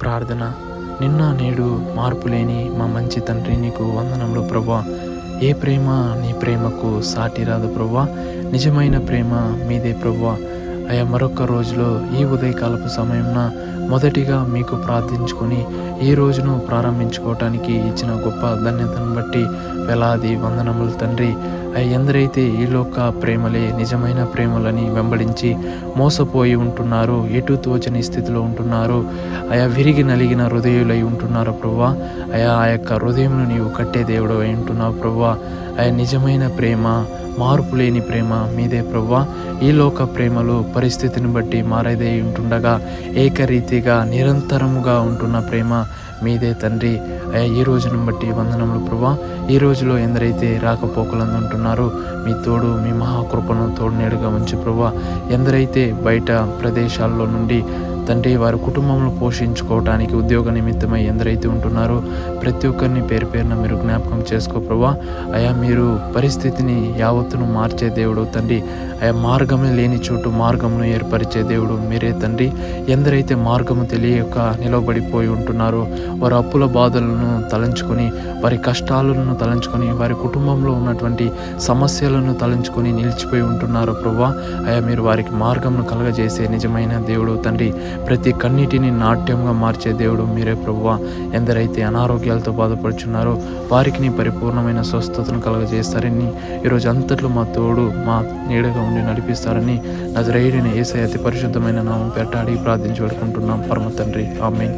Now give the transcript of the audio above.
ప్రార్థన. నిన్న నేడు మార్పు లేని మా మంచి తండ్రి, నీకు వందనములు ప్రభువా. ఏ ప్రేమ నీ ప్రేమకు సాటి రాదు ప్రభువా. నిజమైన ప్రేమ మీదే ప్రభువా. అయా, మరొక రోజులో ఈ ఉదయకాలపు సమయంన మొదటిగా మీకు ప్రార్థించుకొని ఈ రోజును ప్రారంభించుకోవటానికి ఇచ్చిన గొప్ప ధన్యతను బట్టి వేలాది వందనములు తండ్రి. ఎందరైతే ఈ లోక ప్రేమలే నిజమైన ప్రేమలని వెంబడించి మోసపోయి ఉంటున్నారో, ఎటు తోచని స్థితిలో ఉంటున్నారో, విరిగి నలిగిన హృదయులై ఉంటున్నారో ప్రభువా. ఆ యొక్క హృదయంను నీవు కట్టే దేవుడు అయి ఉంటున్నావు ప్రభువా. నిజమైన ప్రేమ, మార్పు లేని ప్రేమ మీదే ప్రభువా. ఈ లోక ప్రేమలు పరిస్థితిని బట్టి మారేదే ఉంటుండగా ఏకరీతిగా నిరంతరముగా ఉంటున్న ప్రేమ మీదే తండ్రి. ఈ రోజును బట్టి వందనములు ప్రభువా. ఈ రోజులో ఎందరైతే రాకపోకలందు ఉంటున్నారో మీ తోడు, మీ మహాకృపను తోడు నేడుగా ఉంచి ప్రభువా. ఎందరైతే బయట ప్రదేశాల్లో నుండి తండ్రి వారి కుటుంబంలో పోషించుకోవటానికి ఉద్యోగ నిమిత్తమై ఎందరైతే ఉంటున్నారో ప్రతి ఒక్కరిని పేరు పేరున మీరు జ్ఞాపకం చేసుకో ప్రభువా. మీరు పరిస్థితిని యావత్తును మార్చే దేవుడు తండ్రి. మార్గమే లేని చోటు మార్గమును ఏర్పరిచే దేవుడు మీరే తండ్రి. ఎందరైతే మార్గము తెలియక నిలబడిపోయి ఉంటున్నారో, వారి అప్పుల బాధలను తలంచుకొని, వారి కష్టాలను తలంచుకొని, వారి కుటుంబంలో ఉన్నటువంటి సమస్యలను తలంచుకొని నిలిచిపోయి ఉంటున్నారో ప్రభువా. మీరు వారికి మార్గమును కలగజేసే నిజమైన దేవుడు తండ్రి. ప్రతి కన్నిటిని నాట్యంగా మార్చే దేవుడు మీరే ప్రభువా. ఎందరైతే అనారోగ్యాలతో బాధపడుచున్నారో వారికి నీ పరిపూర్ణమైన స్వస్థతను కలగజేస్తారని, ఈరోజు అంతట్లో మా తోడు, మా నీడగా ఉండి నడిపిస్తారని నజరేయుడైన యేసయ్య అతి పరిశుద్ధమైన నామం పేరట అడిగి ప్రార్థించి వేడుకుంటున్నాం పరమ తండ్రి. ఆమేన్.